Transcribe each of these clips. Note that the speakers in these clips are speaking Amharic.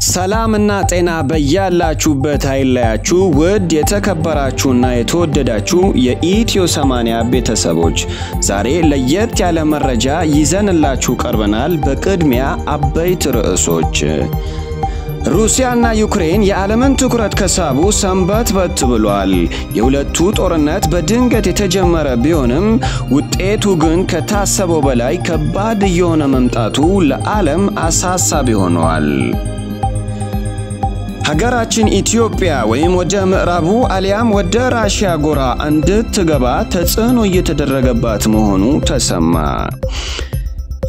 ሰላምና ጤና በያላችሁበት አይለያችሁ ውድ የተከበራችሁና የተወደዳችሁ የኢትዮ 80 ቤተሰቦች ዛሬ ለየት ያለ መረጃ ይዘንላችሁ ቀርበናል። በቅድሚያ አበይት ርዕሶች ሩሲያና ዩክሬን የዓለምን ትኩረት ከሳቡ ሰንበት ብሏል። የሁለቱ ጦርነት በድንገት የተጀመረ ቢሆንም ውጤቱ ግን ከታሰበው በላይ ከባድ እየሆነ መምጣቱ ለዓለም አሳሳቢ ሆኗል። ሀገራችን ኢትዮጵያ ወይም ወደ ምዕራቡ አሊያም ወደ ራሺያ ጎራ እንድትገባ ተጽዕኖ እየተደረገባት መሆኑ ተሰማ።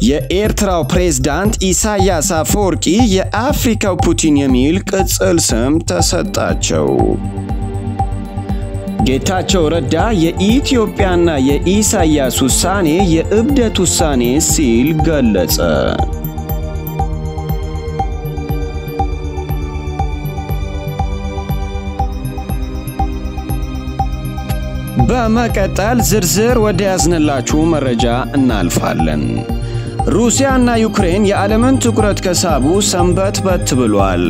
የኤርትራው ፕሬዝዳንት ኢሳያስ አፈወርቂ የአፍሪካው ፑቲን የሚል ቅጽል ስም ተሰጣቸው። ጌታቸው ረዳ የኢትዮጵያና የኢሳያስ ውሳኔ የእብደት ውሳኔ ሲል ገለጸ። በመቀጠል ዝርዝር ወደ ያዝንላችሁ መረጃ እናልፋለን። ሩሲያና ዩክሬን የዓለምን ትኩረት ከሳቡ ሰንበት ብሏል።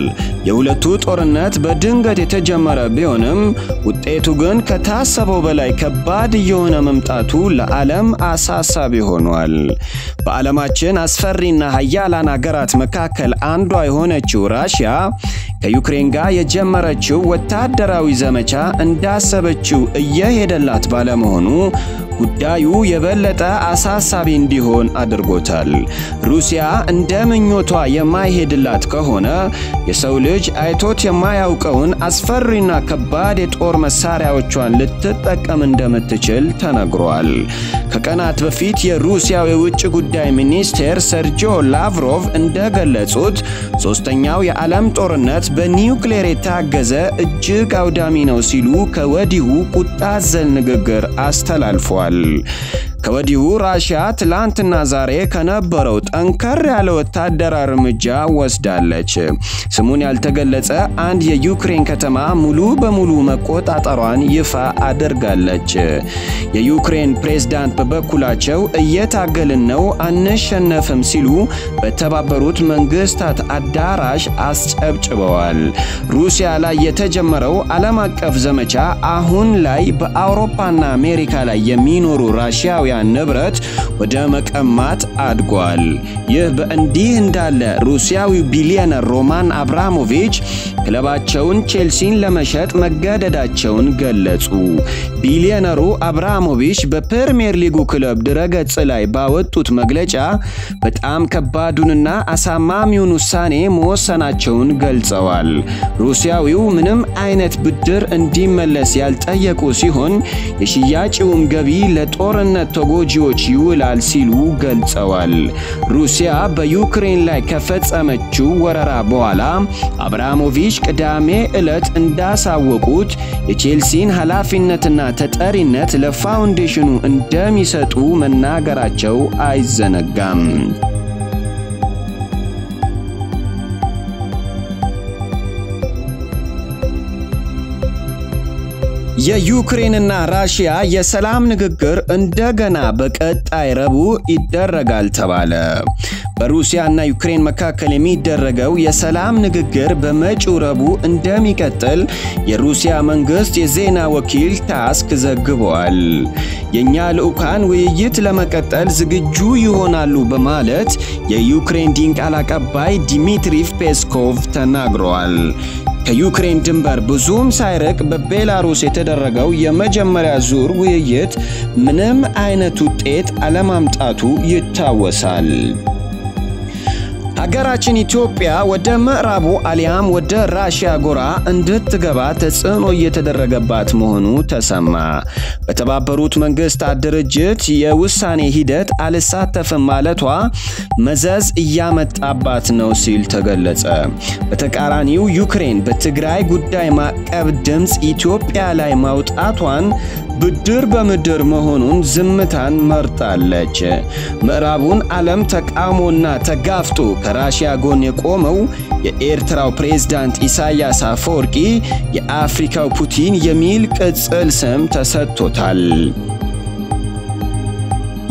የሁለቱ ጦርነት በድንገት የተጀመረ ቢሆንም ውጤቱ ግን ከታሰበው በላይ ከባድ እየሆነ መምጣቱ ለዓለም አሳሳቢ ሆኗል። በዓለማችን አስፈሪና ኃያላን ሀገራት መካከል አንዷ የሆነችው ራሺያ ከዩክሬን ጋር የጀመረችው ወታደራዊ ዘመቻ እንዳሰበችው እየሄደላት ባለመሆኑ ጉዳዩ የበለጠ አሳሳቢ እንዲሆን አድርጎታል። ሩሲያ እንደ ምኞቷ የማይሄድላት ከሆነ የሰው ልጅ አይቶት የማያውቀውን አስፈሪና ከባድ የጦር መሳሪያዎቿን ልትጠቀም እንደምትችል ተነግሯል። ከቀናት በፊት የሩሲያው የውጭ ጉዳይ ሚኒስቴር ሰርጂዮ ላቭሮቭ እንደገለጹት ሶስተኛው የዓለም ጦርነት በኒውክሌር የታገዘ እጅግ አውዳሚ ነው ሲሉ ከወዲሁ ቁጣ አዘል ንግግር አስተላልፈዋል። ከወዲሁ ራሺያ ትላንትና ዛሬ ከነበረው ጠንከር ያለ ወታደራዊ እርምጃ ወስዳለች። ስሙን ያልተገለጸ አንድ የዩክሬን ከተማ ሙሉ በሙሉ መቆጣጠሯን ይፋ አድርጋለች። የዩክሬን ፕሬዝዳንት በበኩላቸው እየታገልን ነው፣ አንሸነፍም ሲሉ በተባበሩት መንግስታት አዳራሽ አስጨብጭበዋል። ሩሲያ ላይ የተጀመረው ዓለም አቀፍ ዘመቻ አሁን ላይ በአውሮፓና አሜሪካ ላይ የሚኖሩ ራሺያውያን ንብረት ወደ መቀማት አድጓል። ይህ በእንዲህ እንዳለ ሩሲያዊው ቢሊዮነር ሮማን አብራሞቪች ክለባቸውን ቼልሲን ለመሸጥ መገደዳቸውን ገለጹ። ቢሊዮነሩ አብራሞቪች በፕሪሚየር ሊጉ ክለብ ድረገጽ ላይ ባወጡት መግለጫ በጣም ከባዱንና አሳማሚውን ውሳኔ መወሰናቸውን ገልጸዋል። ሩሲያዊው ምንም አይነት ብድር እንዲመለስ ያልጠየቁ ሲሆን የሽያጭውም ገቢ ለጦርነት ተጎጂዎች ይውላል ሲሉ ገልጸዋል። ሩሲያ በዩክሬን ላይ ከፈጸመችው ወረራ በኋላ አብራሞቪች ቅዳሜ ዕለት እንዳሳወቁት የቼልሲን ኃላፊነትና ተጠሪነት ለፋውንዴሽኑ እንደሚሰጡ መናገራቸው አይዘነጋም። የዩክሬንና ራሺያ የሰላም ንግግር እንደገና በቀጣይ ረቡዕ ይደረጋል ተባለ። በሩሲያና ዩክሬን መካከል የሚደረገው የሰላም ንግግር በመጪው ረቡዕ እንደሚቀጥል የሩሲያ መንግስት የዜና ወኪል ታስክ ዘግቧል። የኛ ልዑካን ውይይት ለመቀጠል ዝግጁ ይሆናሉ በማለት የዩክሬን ቃል አቀባይ ዲሚትሪ ፔስኮቭ ተናግረዋል። ከዩክሬን ድንበር ብዙም ሳይርቅ በቤላሩስ የተደረገው የመጀመሪያ ዙር ውይይት ምንም አይነት ውጤት አለማምጣቱ ይታወሳል። ሀገራችን ኢትዮጵያ ወደ ምዕራቡ አሊያም ወደ ራሺያ ጎራ እንድትገባ ተጽዕኖ እየተደረገባት መሆኑ ተሰማ። በተባበሩት መንግስታት ድርጅት የውሳኔ ሂደት አልሳተፍም ማለቷ መዘዝ እያመጣባት ነው ሲል ተገለጸ። በተቃራኒው ዩክሬን በትግራይ ጉዳይ ማዕቀብ ድምጽ ኢትዮጵያ ላይ ማውጣቷን ብድር በምድር መሆኑን ዝምታን መርጣለች። ምዕራቡን ዓለም ተቃውሞና ተጋፍጦ ከራሺያ ጎን የቆመው የኤርትራው ፕሬዝዳንት ኢሳያስ አፈወርቂ የአፍሪካው ፑቲን የሚል ቅጽል ስም ተሰጥቶታል።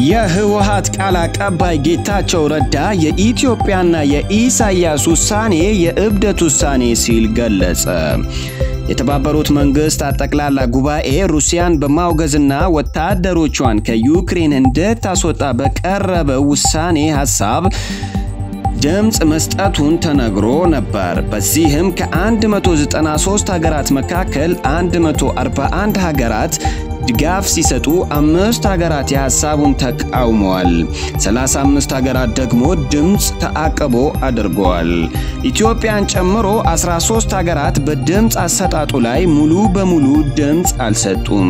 የህወሓት ቃል አቀባይ ጌታቸው ረዳ የኢትዮጵያና የኢሳያስ ውሳኔ የእብደት ውሳኔ ሲል ገለጸ። የተባበሩት መንግስታት ጠቅላላ ጉባኤ ሩሲያን በማውገዝና ወታደሮቿን ከዩክሬን እንድታስወጣ በቀረበው ውሳኔ ሐሳብ ድምጽ መስጠቱን ተነግሮ ነበር። በዚህም ከ193 ሀገራት መካከል 141 ሀገራት ድጋፍ ሲሰጡ 5 ሀገራት የሐሳቡን ተቃውመዋል። 35 ሀገራት ደግሞ ድምጽ ተአቅቦ አድርገዋል። ኢትዮጵያን ጨምሮ 13 ሀገራት በድምጽ አሰጣጡ ላይ ሙሉ በሙሉ ድምጽ አልሰጡም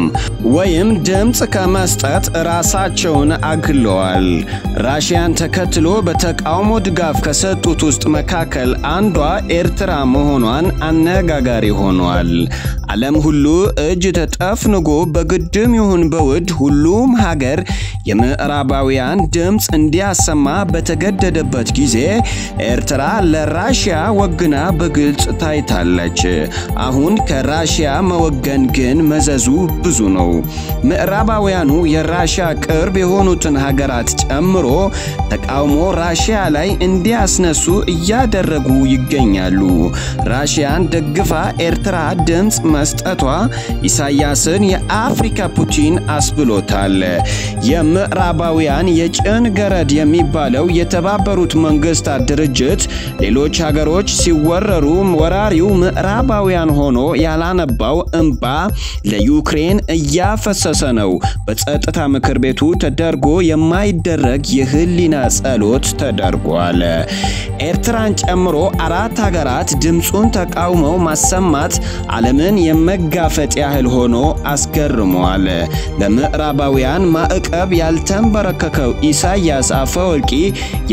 ወይም ድምጽ ከመስጠት ራሳቸውን አግለዋል። ራሽያን ተከትሎ በተቃውሞ ድጋፍ ከሰጡት ውስጥ መካከል አንዷ ኤርትራ መሆኗን አነጋጋሪ ሆኗል። ዓለም ሁሉ እጅ ተጠፍንጎ በግድም ይሁን በውድ ሁሉም ሀገር የምዕራባውያን ድምጽ እንዲያሰማ በተገደደበት ጊዜ ኤርትራ ለራሽያ ወግና በግልጽ ታይታለች። አሁን ከራሽያ መወገን ግን መዘዙ ብዙ ነው። ምዕራባውያኑ የራሽያ ቅርብ የሆኑትን ሀገራት ጨምሮ ተቃውሞ ራሽያ ላይ እንዲያስነሱ እያደረጉ ይገኛሉ። ራሽያን ደግፋ ኤርትራ ድምጽ መስጠቷ ኢሳያስን የአፍሪካ ፑቲን አስብሎታል። የምዕራባውያን የጭን ገረድ የሚባለው የተባበሩት መንግስታት ድርጅት ሌሎች ሀገሮች ሲወረሩ ወራሪው ምዕራባውያን ሆኖ ያላነባው እንባ ለዩክሬን እያፈሰሰ ነው። በጸጥታ ምክር ቤቱ ተደርጎ የማይደረግ የህሊና ጸሎት ተደርጓል። ኤርትራን ጨምሮ 4 ሀገራት ድምጹን ተቃውመው ማሰማት ዓለምን የመጋፈጥ ያህል ሆኖ አስገርሟል። ለምዕራባውያን ማዕቀብ ያልተንበረከከው ኢሳያስ አፈወርቂ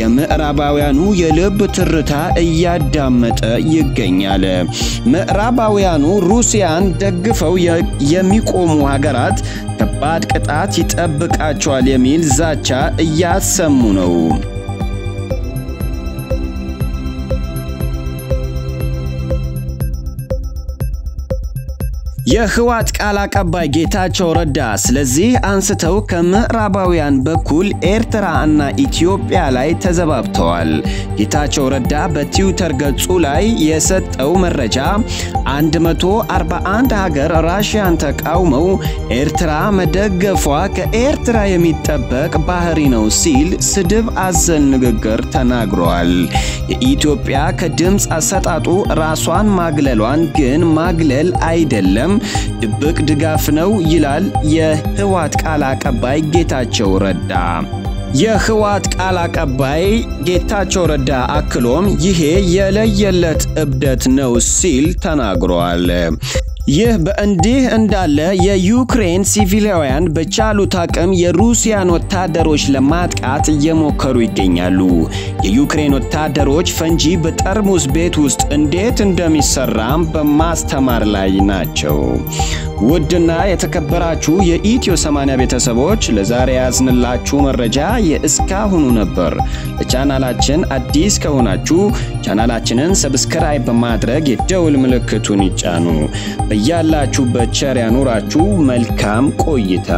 የምዕራባውያኑ የልብ ትርታ እያዳመጠ ይገኛል። ምዕራባውያኑ ሩሲያን ደግፈው የሚቆሙ ሀገራት ከባድ ቅጣት ይጠብቃቸዋል የሚል ዛቻ እያሰሙ ነው። የህወሓት ቃል አቀባይ ጌታቸው ረዳ ስለዚህ አንስተው ከምዕራባውያን በኩል ኤርትራ እና ኢትዮጵያ ላይ ተዘባብተዋል። ጌታቸው ረዳ በትዊተር ገጹ ላይ የሰጠው መረጃ 141 ሀገር ራሽያን ተቃውመው ኤርትራ መደገፏ ከኤርትራ የሚጠበቅ ባህሪ ነው ሲል ስድብ አዘል ንግግር ተናግሯል። የኢትዮጵያ ከድምጽ አሰጣጡ ራሷን ማግለሏን ግን ማግለል አይደለም ድብቅ ድጋፍ ነው ይላል የህወሓት ቃል አቀባይ ጌታቸው ረዳ። የህወሓት ቃል አቀባይ ጌታቸው ረዳ አክሎም ይሄ የለየለት እብደት ነው ሲል ተናግሯል። ይህ በእንዲህ እንዳለ የዩክሬን ሲቪሊያን በቻሉት አቅም የሩሲያን ወታደሮች ለማጥቃት እየሞከሩ ይገኛሉ። የዩክሬን ወታደሮች ፈንጂ በጠርሙስ ቤት ውስጥ እንዴት እንደሚሰራም በማስተማር ላይ ናቸው። ውድና የተከበራችሁ የኢትዮ 80 ቤተሰቦች ለዛሬ ያዝንላችሁ መረጃ የእስካሁኑ ነበር። ለቻናላችን አዲስ ከሆናችሁ ቻናላችንን ሰብስክራይብ በማድረግ የደውል ምልክቱን ይጫኑ። በያላችሁበት ቸር ያኑራችሁ። መልካም ቆይታ።